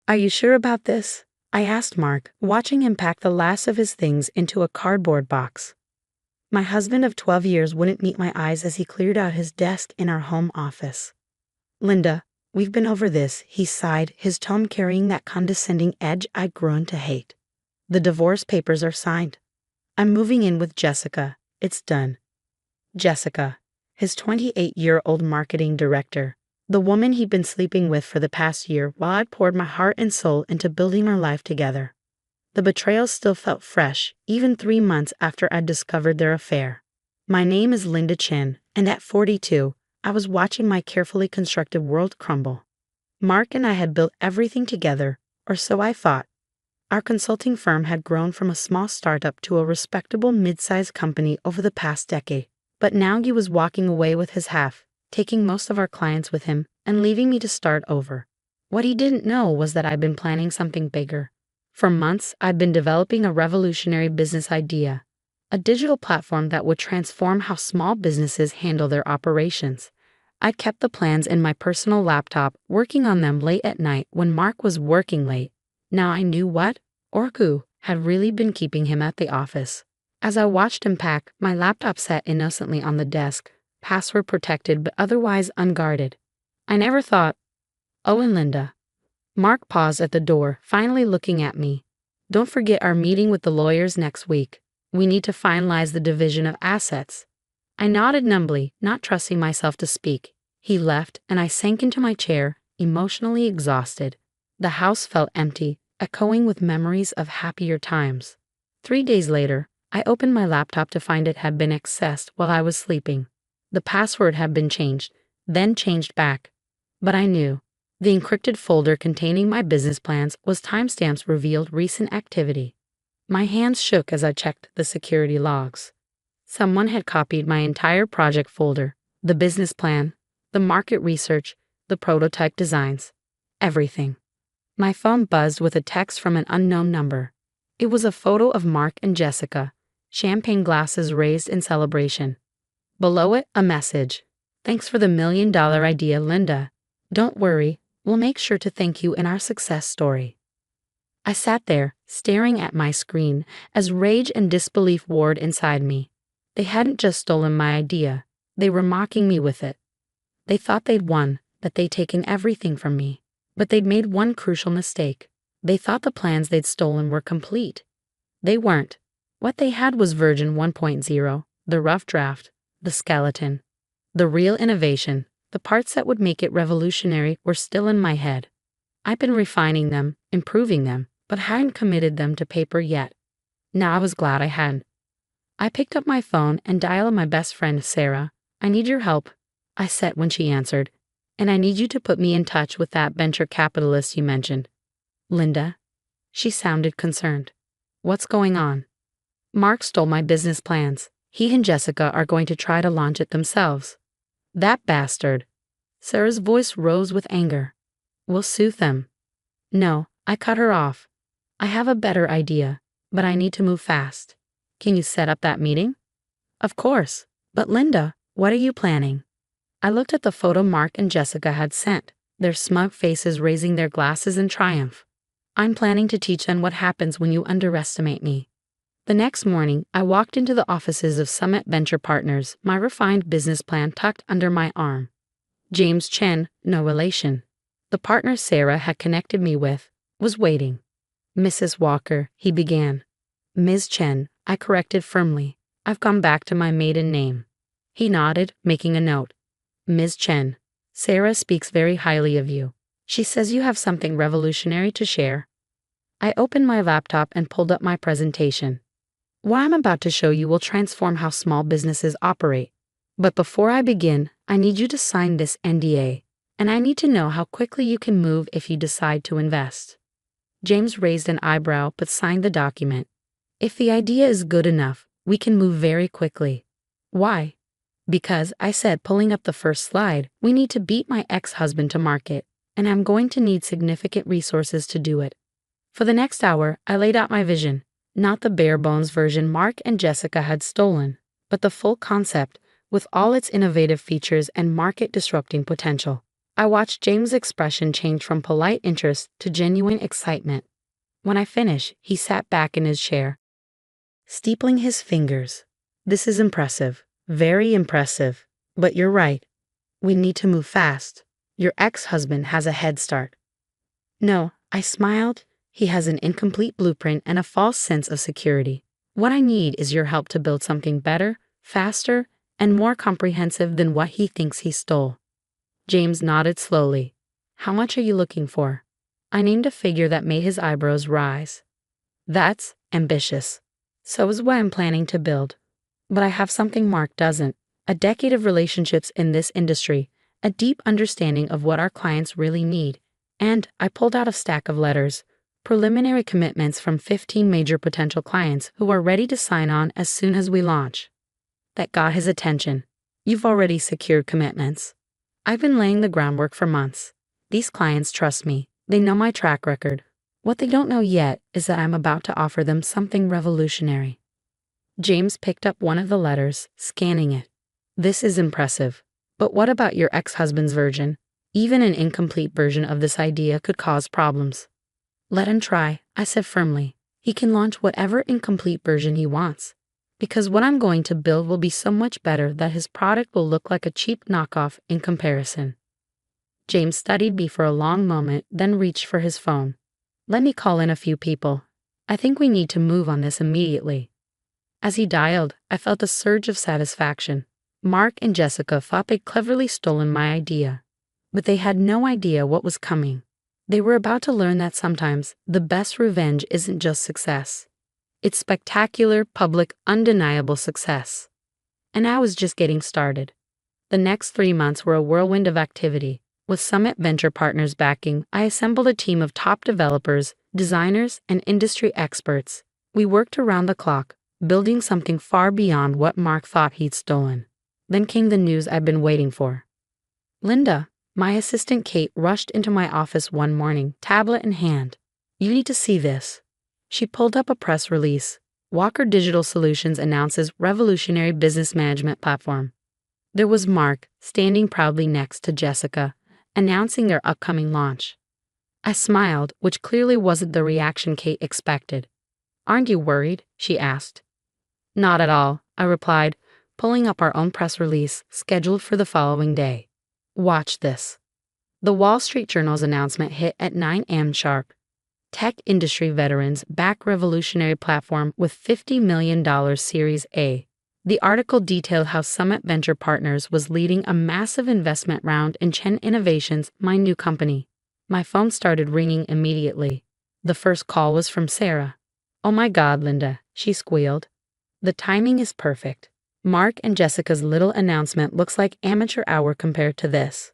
Are you sure about this? I asked Mark, watching him pack the last of his things into a cardboard box. My husband of 12 years wouldn't meet my eyes as he cleared out his desk in our home office. Linda, we've been over this, he sighed, his tone carrying that condescending edge I'd grown to hate. The divorce papers are signed. I'm moving in with Jessica. It's done. Jessica, his 28-year-old marketing director, the woman he'd been sleeping with for the past year while I'd poured my heart and soul into building our life together. The betrayal still felt fresh, even 3 months after I'd discovered their affair. My name is Linda Chen, and at 42, I was watching my carefully constructed world crumble. Mark and I had built everything together, or so I thought. Our consulting firm had grown from a small startup to a respectable mid-sized company over the past decade. But now he was walking away with his half, taking most of our clients with him, and leaving me to start over. What he didn't know was that I'd been planning something bigger. For months, I'd been developing a revolutionary business idea, a digital platform that would transform how small businesses handle their operations. I'd kept the plans in my personal laptop, working on them late at night when Mark was working late. Now I knew what, or who, had really been keeping him at the office. As I watched him pack, my laptop sat innocently on the desk, password protected but otherwise unguarded. I never thought, oh, and Linda. Mark paused at the door, finally looking at me. Don't forget our meeting with the lawyers next week. We need to finalize the division of assets. I nodded numbly, not trusting myself to speak. He left, and I sank into my chair, emotionally exhausted. The house felt empty, echoing with memories of happier times. 3 days later, I opened my laptop to find it had been accessed while I was sleeping. The password had been changed, then changed back. But I knew. The encrypted folder containing my business plans was timestamps revealed recent activity. My hands shook as I checked the security logs. Someone had copied my entire project folder, the business plan, the market research, the prototype designs. Everything. My phone buzzed with a text from an unknown number. It was a photo of Mark and Jessica, champagne glasses raised in celebration. Below it, a message. Thanks for the $1 million idea, Linda. Don't worry, we'll make sure to thank you in our success story. I sat there, staring at my screen, as rage and disbelief warred inside me. They hadn't just stolen my idea, they were mocking me with it. They thought they'd won, that they'd taken everything from me. But they'd made one crucial mistake. They thought the plans they'd stolen were complete. They weren't. What they had was version 1.0, the rough draft, the skeleton. The real innovation, the parts that would make it revolutionary, were still in my head. I'd been refining them, improving them, but hadn't committed them to paper yet. Now I was glad I hadn't. I picked up my phone and dialed my best friend, Sarah. I need your help, I said when she answered. And I need you to put me in touch with that venture capitalist you mentioned. Linda? She sounded concerned. What's going on? Mark stole my business plans. He and Jessica are going to try to launch it themselves. That bastard. Sarah's voice rose with anger. We'll sue them. No, I cut her off. I have a better idea, but I need to move fast. Can you set up that meeting? Of course. But Linda, what are you planning? I looked at the photo Mark and Jessica had sent, their smug faces raising their glasses in triumph. I'm planning to teach them what happens when you underestimate me. The next morning, I walked into the offices of Summit Venture Partners, my refined business plan tucked under my arm. James Chen, no relation. The partner Sarah had connected me with, was waiting. Mrs. Walker, he began. Ms. Chen, I corrected firmly. I've gone back to my maiden name. He nodded, making a note. Ms. Chen, Sarah speaks very highly of you. She says you have something revolutionary to share. I opened my laptop and pulled up my presentation. What I'm about to show you will transform how small businesses operate. But before I begin, I need you to sign this NDA, and I need to know how quickly you can move if you decide to invest. James raised an eyebrow but signed the document. If the idea is good enough, we can move very quickly. Why? Because, I said, pulling up the first slide, we need to beat my ex-husband to market, and I'm going to need significant resources to do it. For the next hour, I laid out my vision, not the bare-bones version Mark and Jessica had stolen, but the full concept, with all its innovative features and market-disrupting potential. I watched James' expression change from polite interest to genuine excitement. When I finished, he sat back in his chair, steepling his fingers. This is impressive. Very impressive. But you're right. We need to move fast. Your ex-husband has a head start. No, I smiled. He has an incomplete blueprint and a false sense of security. What I need is your help to build something better, faster, and more comprehensive than what he thinks he stole. James nodded slowly. How much are you looking for? I named a figure that made his eyebrows rise. That's ambitious. So is what I'm planning to build. But I have something Mark doesn't. A decade of relationships in this industry, a deep understanding of what our clients really need, and I pulled out a stack of letters, preliminary commitments from 15 major potential clients who are ready to sign on as soon as we launch. That got his attention. You've already secured commitments. I've been laying the groundwork for months. These clients trust me. They know my track record. What they don't know yet is that I'm about to offer them something revolutionary. James picked up one of the letters, scanning it. This is impressive. But what about your ex-husband's version? Even an incomplete version of this idea could cause problems. Let him try, I said firmly. He can launch whatever incomplete version he wants. Because what I'm going to build will be so much better that his product will look like a cheap knockoff in comparison. James studied me for a long moment, then reached for his phone. Let me call in a few people. I think we need to move on this immediately. As he dialed, I felt a surge of satisfaction. Mark and Jessica thought they'd cleverly stolen my idea. But they had no idea what was coming. They were about to learn that sometimes the best revenge isn't just success. It's spectacular, public, undeniable success. And I was just getting started. The next 3 months were a whirlwind of activity. With Summit Venture Partners backing, I assembled a team of top developers, designers, and industry experts. We worked around the clock, building something far beyond what Mark thought he'd stolen. Then came the news I'd been waiting for. Linda, my assistant Kate, rushed into my office one morning, tablet in hand. You need to see this. She pulled up a press release. Walker Digital Solutions announces revolutionary business management platform. There was Mark, standing proudly next to Jessica, announcing their upcoming launch. I smiled, which clearly wasn't the reaction Kate expected. Aren't you worried? She asked. Not at all, I replied, pulling up our own press release, scheduled for the following day. Watch this. The Wall Street Journal's announcement hit at 9 a.m. sharp. Tech industry veterans back revolutionary platform with $50 million Series A. The article detailed how Summit Venture Partners was leading a massive investment round in Chen Innovations, my new company. My phone started ringing immediately. The first call was from Sarah. Oh my God, Linda, she squealed. The timing is perfect. Mark and Jessica's little announcement looks like amateur hour compared to this.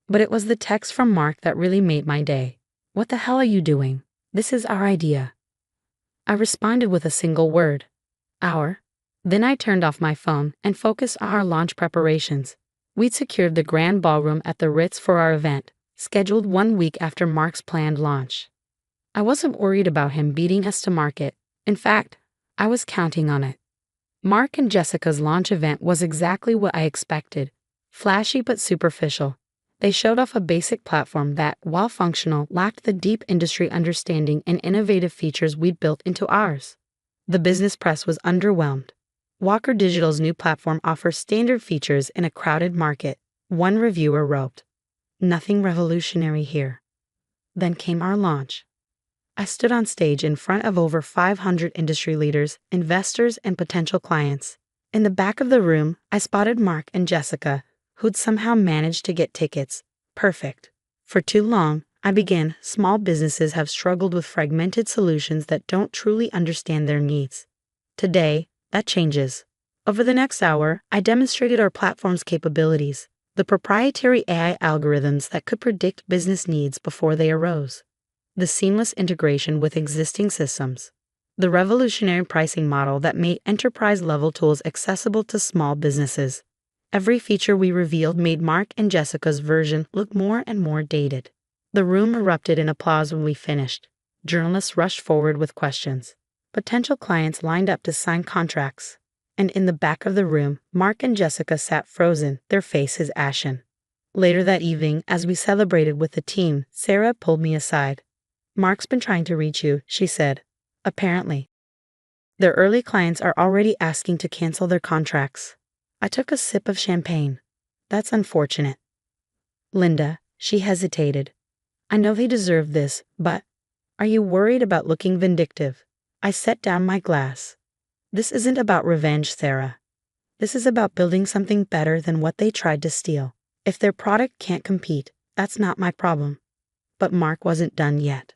But it was the text from Mark that really made my day. What the hell are you doing? This is our idea. I responded with a single word. Our? Then I turned off my phone and focused on our launch preparations. We'd secured the grand ballroom at the Ritz for our event, scheduled 1 week after Mark's planned launch. I wasn't worried about him beating us to market. In fact, I was counting on it. Mark and Jessica's launch event was exactly what I expected. Flashy but superficial. They showed off a basic platform that, while functional, lacked the deep industry understanding and innovative features we'd built into ours. The business press was underwhelmed. Walker Digital's new platform offers standard features in a crowded market, one reviewer wrote. Nothing revolutionary here. Then came our launch. I stood on stage in front of over 500 industry leaders, investors, and potential clients. In the back of the room, I spotted Mark and Jessica, who'd somehow managed to get tickets. Perfect. For too long, I began, small businesses have struggled with fragmented solutions that don't truly understand their needs. Today, that changes. Over the next hour, I demonstrated our platform's capabilities, the proprietary AI algorithms that could predict business needs before they arose, the seamless integration with existing systems, the revolutionary pricing model that made enterprise-level tools accessible to small businesses. Every feature we revealed made Mark and Jessica's version look more and more dated. The room erupted in applause when we finished. Journalists rushed forward with questions. Potential clients lined up to sign contracts. And in the back of the room, Mark and Jessica sat frozen, their faces ashen. Later that evening, as we celebrated with the team, Sarah pulled me aside. "Mark's been trying to reach you," she said. "Apparently, their early clients are already asking to cancel their contracts." I took a sip of champagne. "That's unfortunate." "Linda," she hesitated. "I know they deserve this, but are you worried about looking vindictive?" I set down my glass. "This isn't about revenge, Sarah. This is about building something better than what they tried to steal. If their product can't compete, that's not my problem." But Mark wasn't done yet.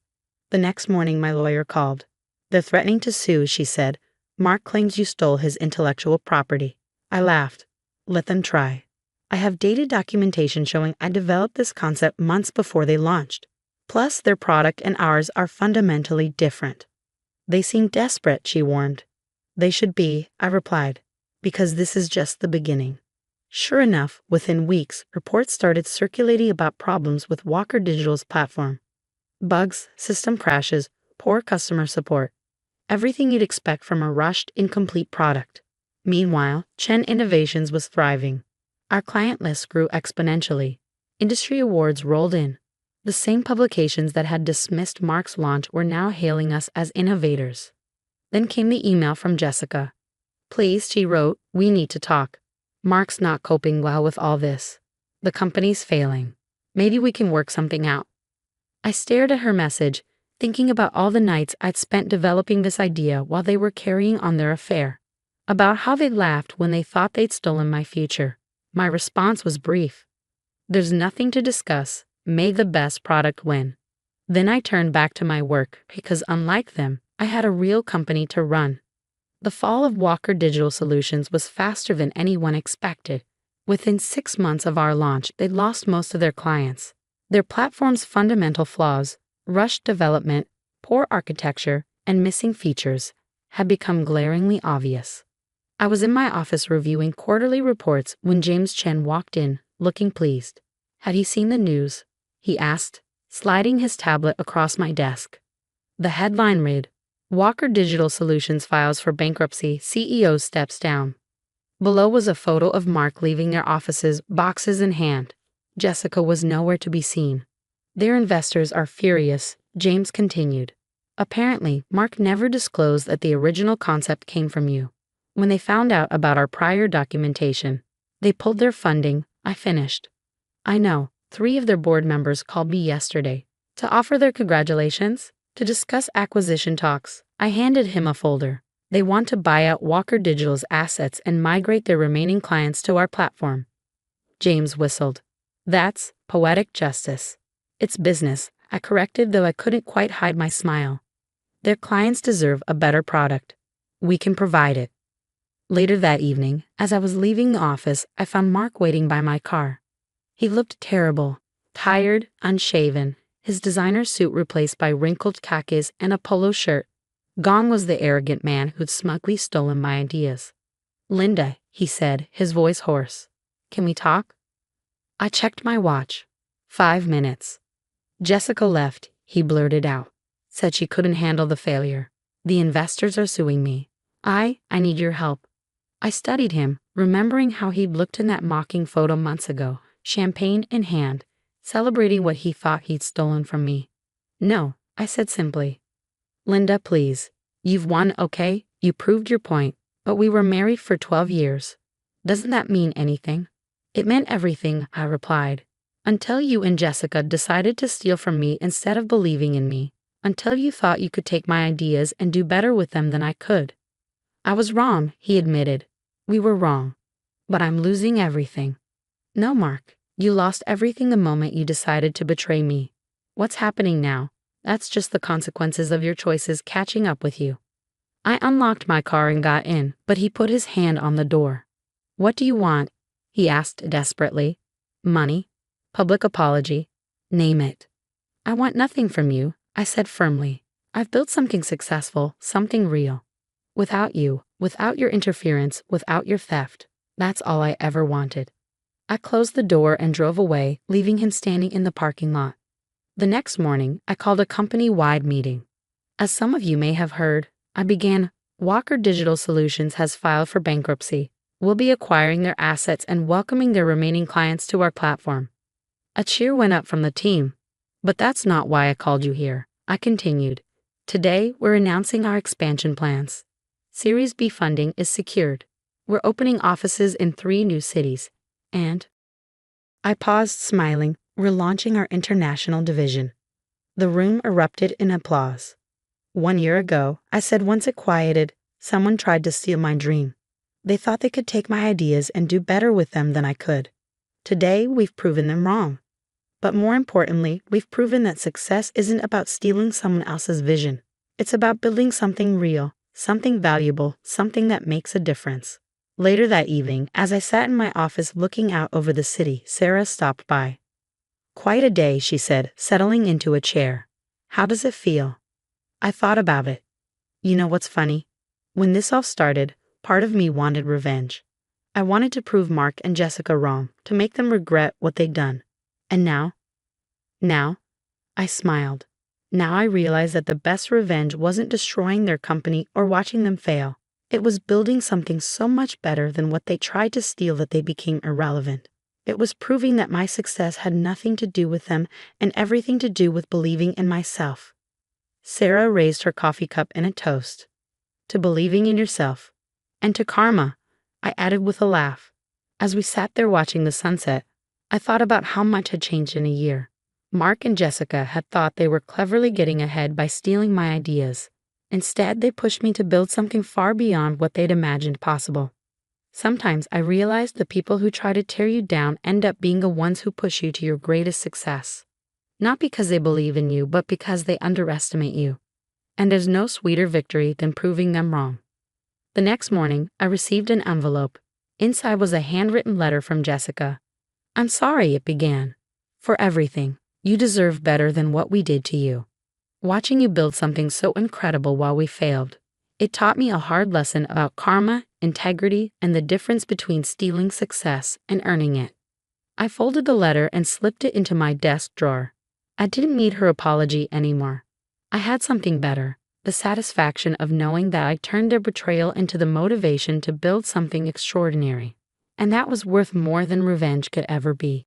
The next morning my lawyer called. "They're threatening to sue," she said. "Mark claims you stole his intellectual property." I laughed. "Let them try. I have dated documentation showing I developed this concept months before they launched. Plus, their product and ours are fundamentally different." "They seem desperate," she warned. "They should be," I replied, "because this is just the beginning." Sure enough, within weeks, reports started circulating about problems with Walker Digital's platform. Bugs, system crashes, poor customer support. Everything you'd expect from a rushed, incomplete product. Meanwhile, Chen Innovations was thriving. Our client list grew exponentially. Industry awards rolled in. The same publications that had dismissed Mark's launch were now hailing us as innovators. Then came the email from Jessica. "Please," she wrote, "we need to talk. Mark's not coping well with all this. The company's failing. Maybe we can work something out." I stared at her message, thinking about all the nights I'd spent developing this idea while they were carrying on their affair. About how they laughed when they thought they'd stolen my future. My response was brief. "There's nothing to discuss. May the best product win." Then I turned back to my work because, unlike them, I had a real company to run. The fall of Walker Digital Solutions was faster than anyone expected. Within 6 months of our launch, they'd lost most of their clients. Their platform's fundamental flaws, rushed development, poor architecture, and missing features had become glaringly obvious. I was in my office reviewing quarterly reports when James Chen walked in, looking pleased. "Had you seen the news?" he asked, sliding his tablet across my desk. The headline read, "Walker Digital Solutions files for bankruptcy, CEO steps down." Below was a photo of Mark leaving their offices, boxes in hand. Jessica was nowhere to be seen. "Their investors are furious," James continued. "Apparently, Mark never disclosed that the original concept came from you. When they found out about our prior documentation, they pulled their funding." I finished. "I know. 3 of their board members called me yesterday to offer their congratulations, to discuss acquisition talks." I handed him a folder. "They want to buy out Walker Digital's assets and migrate their remaining clients to our platform." James whistled. "That's poetic justice." "It's business," I corrected, though I couldn't quite hide my smile. "Their clients deserve a better product. We can provide it." Later that evening, as I was leaving the office, I found Mark waiting by my car. He looked terrible, tired, unshaven, his designer suit replaced by wrinkled khakis and a polo shirt. Gone was the arrogant man who'd smugly stolen my ideas. "Linda," he said, his voice hoarse. "Can we talk?" I checked my watch. 5 minutes. "Jessica left," he blurted out. "Said she couldn't handle the failure. The investors are suing me. I need your help." I studied him, remembering how he'd looked in that mocking photo months ago, champagne in hand, celebrating what he thought he'd stolen from me. "No," I said simply. "Linda, please. You've won, okay? You proved your point, but we were married for 12 years. Doesn't that mean anything?" "It meant everything," I replied. "Until you and Jessica decided to steal from me instead of believing in me. Until you thought you could take my ideas and do better with them than I could." "I was wrong," he admitted. "We were wrong. But I'm losing everything." "No, Mark. You lost everything the moment you decided to betray me. What's happening now? That's just the consequences of your choices catching up with you." I unlocked my car and got in, but he put his hand on the door. "What do you want?" he asked desperately. "Money? Public apology? Name it." "I want nothing from you," I said firmly. "I've built something successful, something real. Without you, without your interference, without your theft. That's all I ever wanted." I closed the door and drove away, leaving him standing in the parking lot. The next morning, I called a company-wide meeting. "As some of you may have heard," I began, "Walker Digital Solutions has filed for bankruptcy. We'll be acquiring their assets and welcoming their remaining clients to our platform. A cheer went up from the team. But that's not why I called you here, I continued. Today, we're announcing our expansion plans. Series B funding is secured. We're opening offices in 3 new cities. And I paused, smiling. We're launching our international division. The room erupted in applause. 1 year ago, I said once it quieted, someone tried to steal my dream. They thought they could take my ideas and do better with them than I could. Today, we've proven them wrong. But more importantly, we've proven that success isn't about stealing someone else's vision. It's about building something real, something valuable, something that makes a difference. Later that evening, as I sat in my office looking out over the city, Sarah stopped by. Quite a day, she said, settling into a chair. How does it feel? I thought about it. You know what's funny? When this all started, part of me wanted revenge. I wanted to prove Mark and Jessica wrong, to make them regret what they'd done. And now, I smiled. Now I realized that the best revenge wasn't destroying their company or watching them fail. It was building something so much better than what they tried to steal that they became irrelevant. It was proving that my success had nothing to do with them and everything to do with believing in myself. Sarah raised her coffee cup in a toast. To believing in yourself. And to karma, I added with a laugh. As we sat there watching the sunset, I thought about how much had changed in a year. Mark and Jessica had thought they were cleverly getting ahead by stealing my ideas. Instead, they pushed me to build something far beyond what they'd imagined possible. Sometimes I realized the people who try to tear you down end up being the ones who push you to your greatest success. Not because they believe in you, but because they underestimate you. And there's no sweeter victory than proving them wrong. The next morning, I received an envelope. Inside was a handwritten letter from Jessica. I'm sorry, it began. For everything. You deserve better than what we did to you. Watching you build something so incredible while we failed. It taught me a hard lesson about karma, integrity, and the difference between stealing success and earning it. I folded the letter and slipped it into my desk drawer. I didn't need her apology anymore. I had something better, the satisfaction of knowing that I turned their betrayal into the motivation to build something extraordinary. And that was worth more than revenge could ever be.